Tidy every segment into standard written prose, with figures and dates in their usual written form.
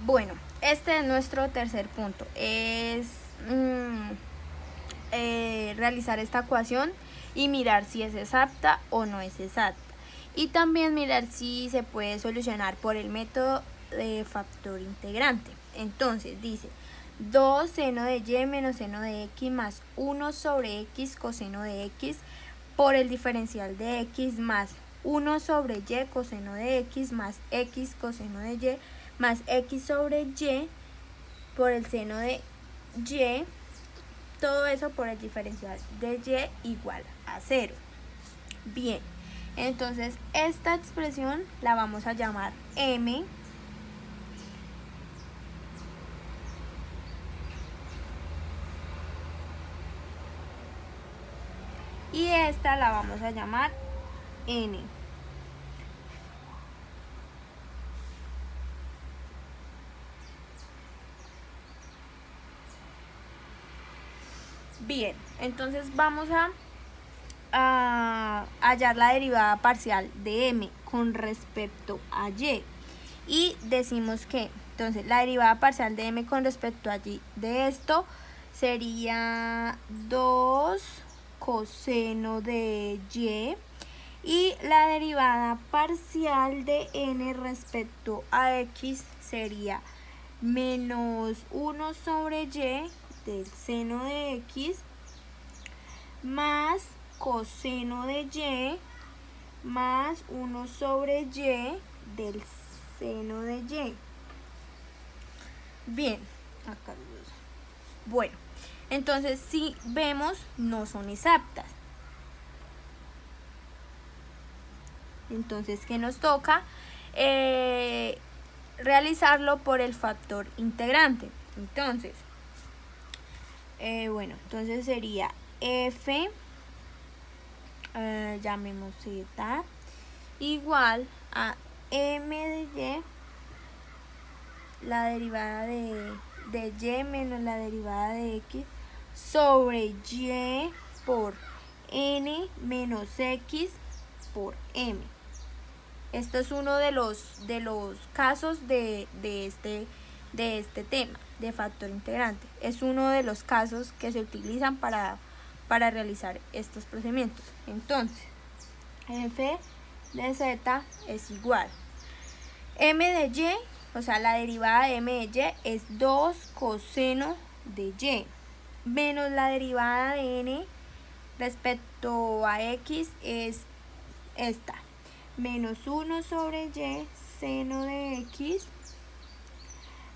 Bueno, este es nuestro tercer punto, es realizar esta ecuación y mirar si es exacta o no es exacta. Y también mirar si se puede solucionar por el método de factor integrante. Entonces dice 2 seno de y menos seno de x más 1 sobre x coseno de x por el diferencial de x más 1 sobre y coseno de x más x coseno de y más x sobre y por el seno de y, todo eso por el diferencial de y igual a 0. Bien, entonces esta expresión la vamos a llamar m. Y esta la vamos a llamar n. Bien, entonces vamos a hallar la derivada parcial de m con respecto a y. Y decimos que, entonces, la derivada parcial de m con respecto a y de esto sería 2 coseno de y la derivada parcial de n respecto a x sería menos 1 sobre y del seno de x más coseno de y más 1 sobre y del seno de y. Bien, acá. Bueno, entonces si vemos no son exactas. Entonces, ¿qué nos toca? Realizarlo por el factor integrante. Entonces, bueno, entonces sería f, llamemos z, igual a m de y, la derivada de y menos la derivada de x sobre y por n menos x por m. Esto es uno de los casos de este tema de factor integrante. Es uno de los casos que se utilizan para realizar estos procedimientos. Entonces, f de z es igual m de y, o sea, la derivada de m de y es 2 coseno de y, menos la derivada de n respecto a x es esta, menos 1 sobre y seno de x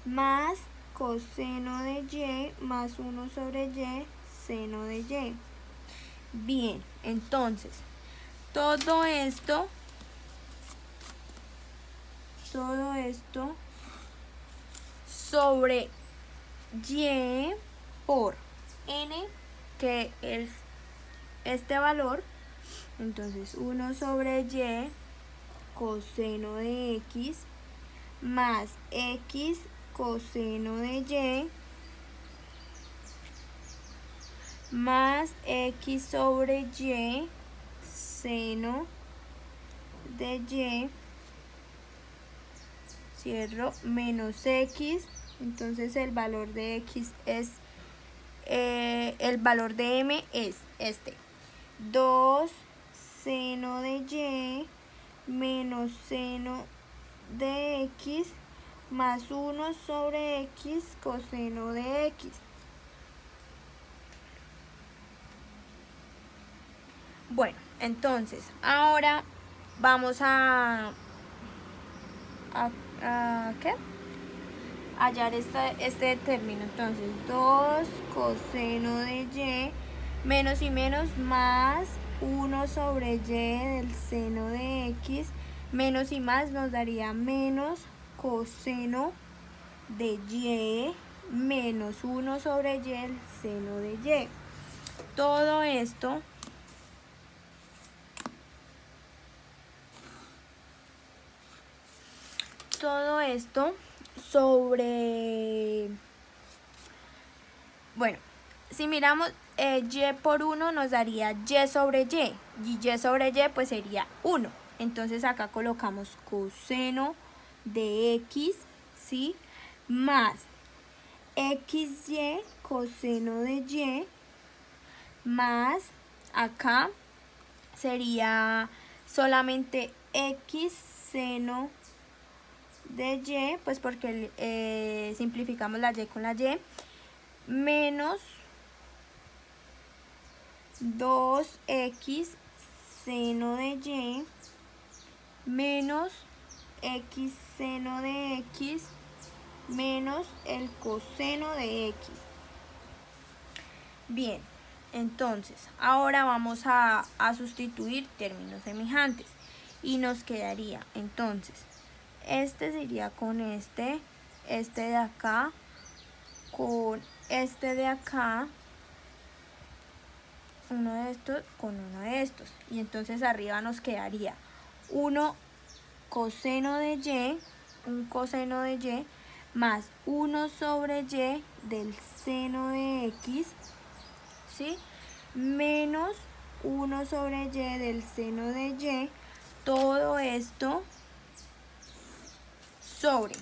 más coseno de y más 1 sobre y seno de y. Bien, entonces, todo esto sobre y por n, que es este valor, entonces 1 sobre y coseno de x más x coseno de y más x sobre y seno de y, cierro, menos x, entonces el valor de x es, el valor de m es este, 2 seno de y menos seno de x más 1 sobre x coseno de x. Bueno, entonces, ahora vamos a ¿qué? Hallar este término. Entonces, 2 coseno de y menos y menos más 1 sobre y del seno de x, menos y más nos daría menos coseno de y menos 1 sobre y del seno de y. Todo esto sobre, bueno, si miramos y por 1 nos daría y sobre y sobre y pues sería 1. Entonces acá colocamos coseno de x, ¿sí? más XY coseno de Y más acá sería solamente X seno de Y, pues porque simplificamos la Y con la Y, menos 2X seno de Y menos X seno de X menos el coseno de X. Bien, entonces ahora vamos a sustituir términos semejantes y nos quedaría entonces este sería con este de acá con este de acá, uno de estos con uno de estos, y entonces arriba nos quedaría 1 coseno de Y, un coseno de Y más 1 sobre Y del seno de X, ¿sí? Menos 1 sobre Y del seno de Y, todo esto sobre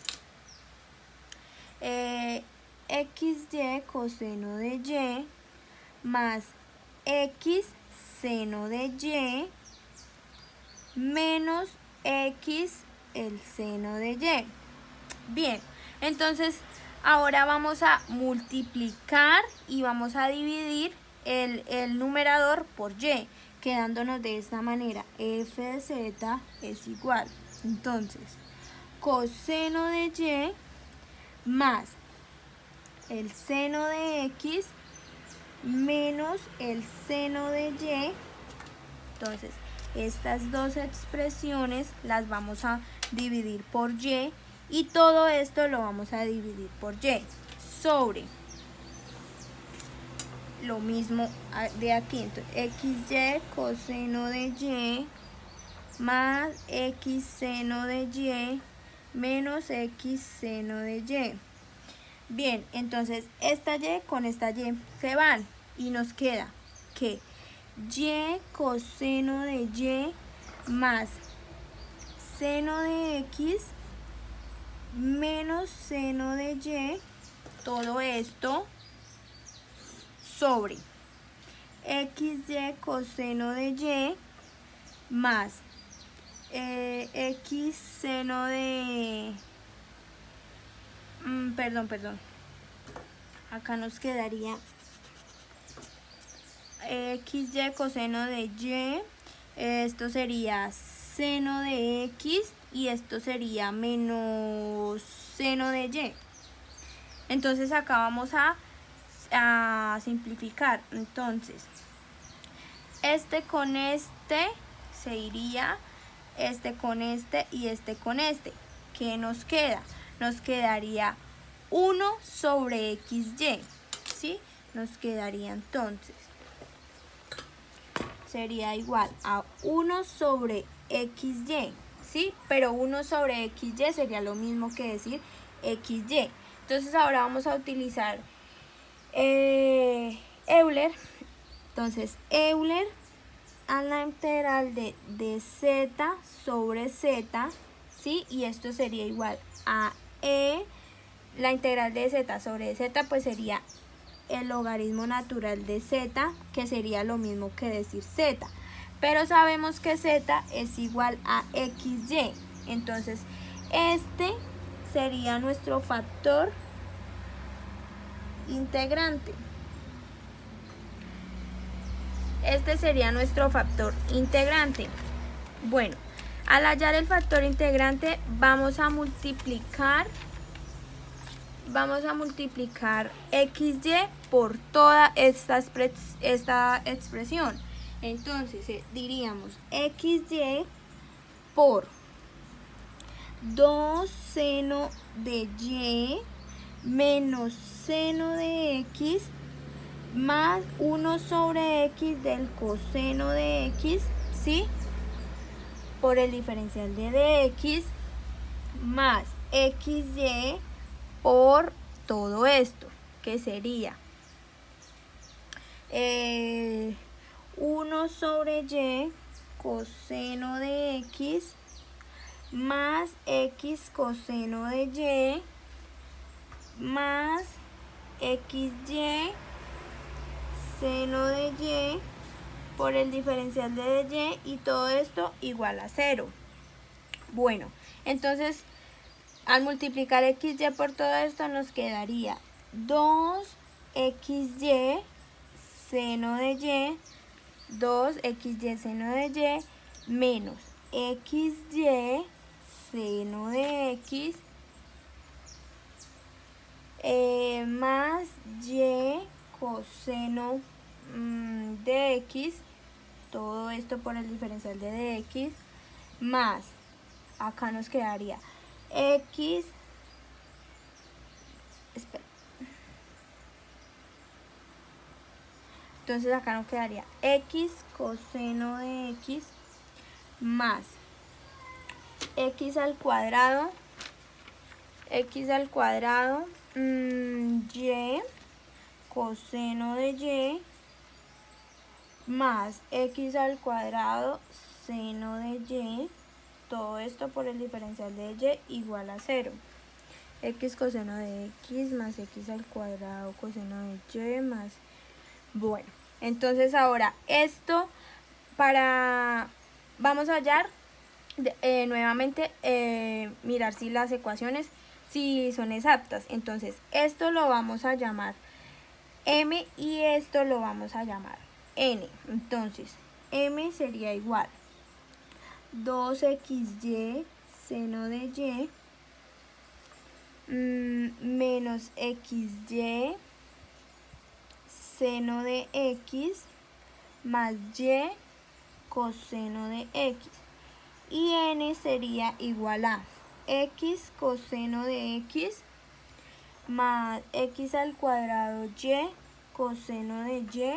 XY coseno de Y más X seno de Y menos X el seno de Y. Bien, entonces ahora vamos a multiplicar y vamos a dividir el numerador por Y, quedándonos de esta manera. F de Z es igual, entonces, coseno de Y más el seno de X menos el seno de Y. Entonces, estas dos expresiones las vamos a dividir por Y y todo esto lo vamos a dividir por Y sobre lo mismo de aquí. Entonces, XY coseno de Y más X seno de Y menos X seno de Y. Bien, entonces esta Y con esta Y se van y nos queda que Y coseno de Y más seno de X menos seno de Y, todo esto sobre XY coseno de Y más X seno de... perdón. Acá nos quedaría XY coseno de Y, esto sería seno de X y esto sería menos seno de Y. Entonces acá vamos a simplificar. Entonces, este con este se iría, este con este y este con este. ¿Qué nos queda? Nos quedaría 1 sobre XY, ¿sí? Nos quedaría entonces, sería igual a 1 sobre XY, ¿sí? Pero 1 sobre XY sería lo mismo que decir XY. Entonces ahora vamos a utilizar Euler. Entonces Euler a la integral de z sobre z, ¿sí? Y esto sería igual a la integral de z sobre z, pues sería el logaritmo natural de z, que sería lo mismo que decir z. Pero sabemos que z es igual a xy. Entonces, este sería nuestro factor integrante. Este sería nuestro factor integrante. Bueno, al hallar el factor integrante vamos a multiplicar XY por toda esta expresión. Entonces diríamos XY por 2 seno de Y menos seno de X más 1 sobre X del coseno de X, ¿sí? Por el diferencial de dx más XY por todo esto, que sería 1 sobre Y coseno de X más X coseno de Y más xy seno de y por el diferencial de y, y todo esto igual a 0. Bueno, entonces al multiplicar xy por todo esto nos quedaría 2xy seno de y, 2xy seno de y menos xy seno de x más y coseno de x, todo esto por el diferencial de x, más, acá nos quedaría x, espera, entonces acá nos quedaría x coseno de x más x al cuadrado, y coseno de y más x al cuadrado seno de y, todo esto por el diferencial de y igual a 0. X coseno de x más x al cuadrado coseno de y más... Bueno, entonces ahora esto vamos a hallar nuevamente, mirar si las ecuaciones si son exactas. Entonces esto lo vamos a llamar m y esto lo vamos a llamar n. Entonces m sería igual 2xy seno de y menos xy seno de x más y coseno de x, y n sería igual a x coseno de x más x al cuadrado y coseno de y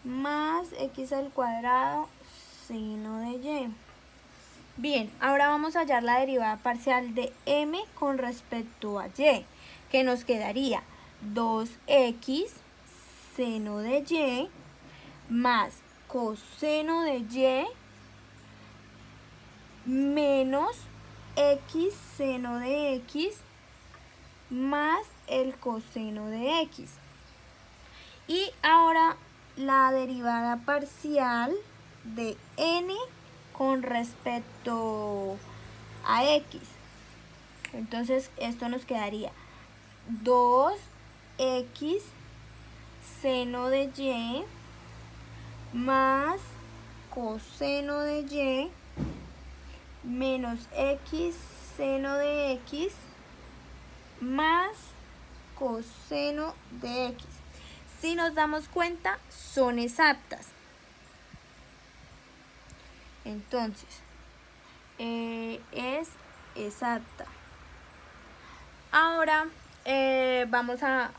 más x al cuadrado seno de y. Bien, ahora vamos a hallar la derivada parcial de m con respecto a y, que nos quedaría 2x seno de y más coseno de y menos x seno de x más el coseno de x. Y ahora la derivada parcial de n con respecto a x. Entonces esto nos quedaría 2x seno de y más coseno de y menos x seno de x más coseno de x. Si nos damos cuenta, son exactas. Entonces, es exacta. Ahora vamos a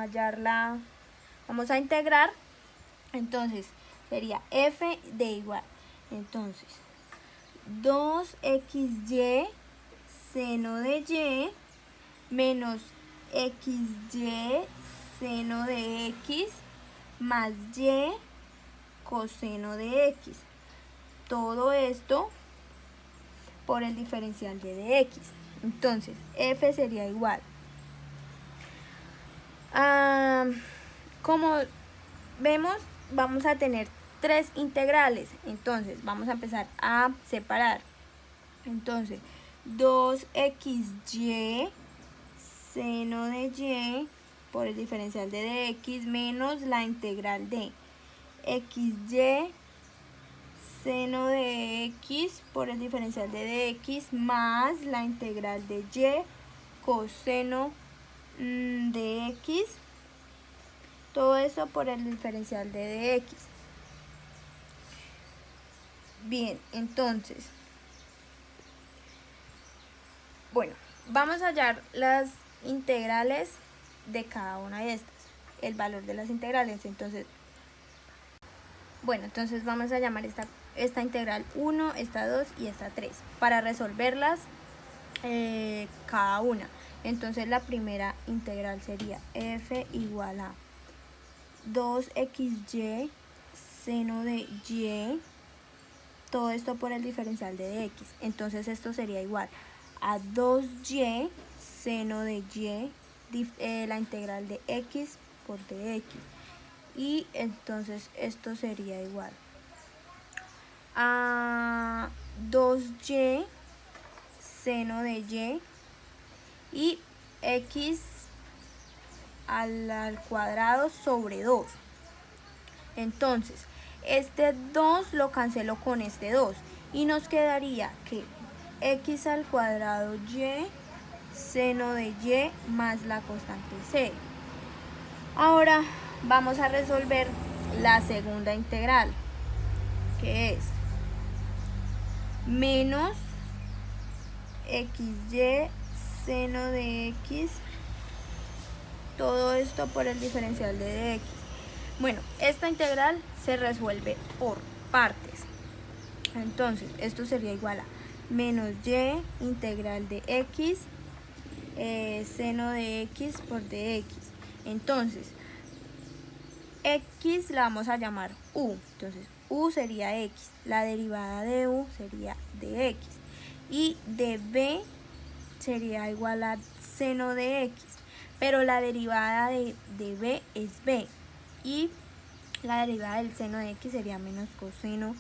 hallarla, vamos a integrar. Entonces, sería f de igual. Entonces, 2xy seno de y menos xy seno de x más y coseno de x. Todo esto por el diferencial de x. Entonces, f sería igual. Como vemos, vamos a tener tres integrales. Entonces, vamos a empezar a separar. Entonces, 2xy seno de y por el diferencial de x menos la integral de xy seno de x por el diferencial de x más la integral de y coseno de x, todo eso por el diferencial de x. Bien, entonces, bueno, vamos a hallar las integrales de cada una de estas, el valor de las integrales. Entonces, bueno, entonces vamos a llamar esta integral 1, esta 2 y esta 3 para resolverlas cada una. Entonces la primera integral sería f igual a 2xy seno de y, todo esto por el diferencial de x. Entonces esto sería igual a 2y seno de y la integral de x por dx. Y entonces esto sería igual a 2y seno de y x al cuadrado sobre 2. Entonces, este 2 lo cancelo con este 2 y nos quedaría que x al cuadrado y seno de y más la constante c. Ahora vamos a resolver la segunda integral, que es menos xy seno de x, todo esto por el diferencial de dx. Bueno, esta integral se resuelve por partes. Entonces, esto sería igual a menos y integral de x seno de x por dx. Entonces, x la vamos a llamar u. Entonces, u sería x. La derivada de u sería de x. Y de b sería igual a seno de x. Pero la derivada de b es b. Y la derivada del seno de x sería menos coseno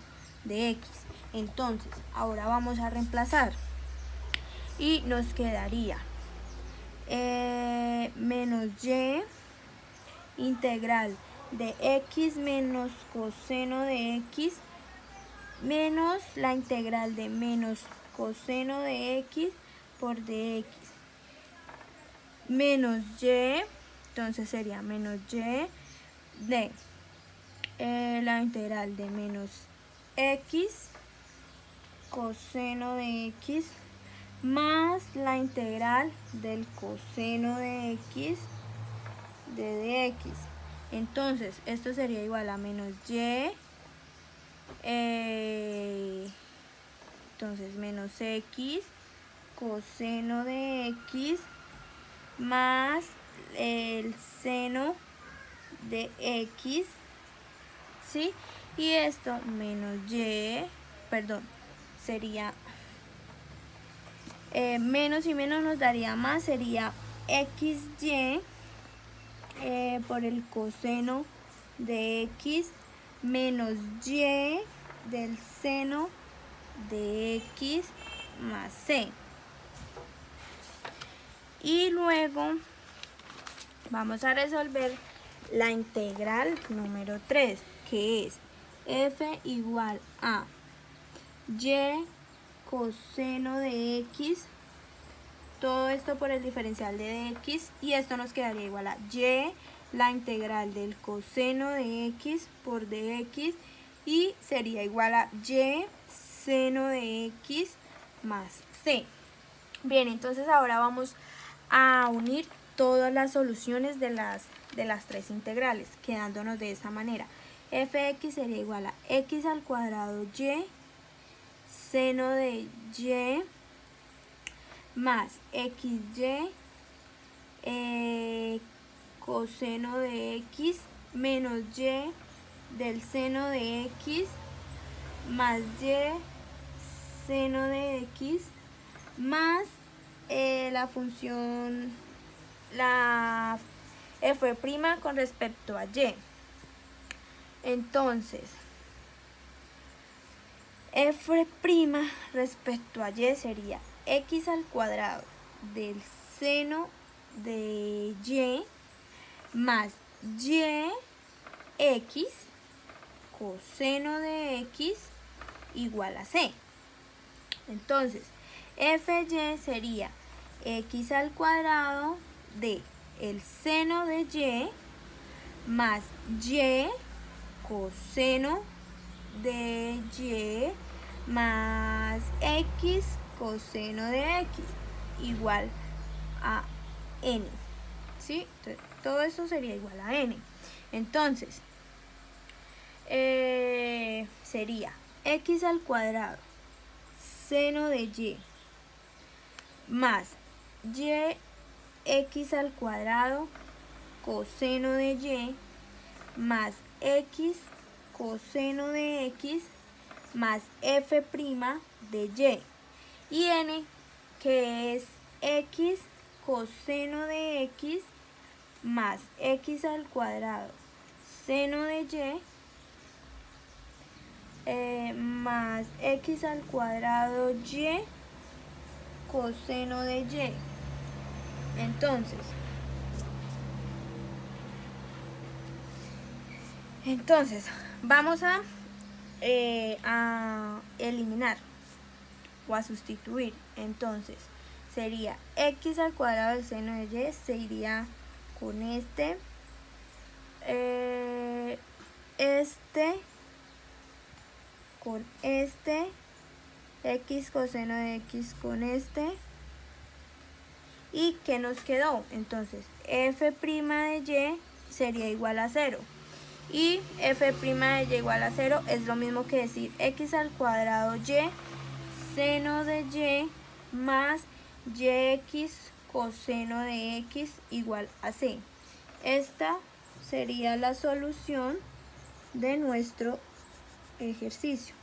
de x. Entonces, ahora vamos a reemplazar. Y nos quedaría menos y integral de x menos coseno de x menos la integral de menos coseno de x por dx menos y, entonces sería menos y de la integral de menos x coseno de x más la integral del coseno de x de dx. Entonces, esto sería igual a menos y, entonces menos x coseno de x más el seno de x, ¿sí? Y esto menos y, perdón, sería menos y menos nos daría más, sería xy por el coseno de x menos y del seno de x más c. Y luego vamos a resolver la integral número 3, que es f igual a y coseno de x, todo esto por el diferencial de x, y esto nos quedaría igual a y la integral del coseno de x por dx, y sería igual a y seno de x más c. Bien, entonces ahora vamos a unir todas las soluciones de las tres integrales, quedándonos de esta manera. Fx sería igual a x al cuadrado y seno de y más xy coseno de x menos y del seno de x más y seno de x más la función, la f' con respecto a y. Entonces, f' respecto a y sería x al cuadrado del seno de y más y x coseno de x igual a c. Entonces, fy sería x al cuadrado de el seno de y más y coseno de y más x coseno de x igual a n, ¿sí? Entonces, todo esto sería igual a n. Entonces, sería x al cuadrado seno de y más y x al cuadrado coseno de y más x coseno de x más f' de y, y n, que es x coseno de x más x al cuadrado seno de y más x al cuadrado y coseno de y. Entonces vamos a eliminar o a sustituir. Entonces sería x al cuadrado del seno de y, se iría con con x coseno de x con y ¿qué nos quedó? Entonces f' de y sería igual a 0 y f' de y igual a 0 es lo mismo que decir x al cuadrado y seno de y más yx coseno de x igual a c. Esta sería la solución de nuestro ejercicio.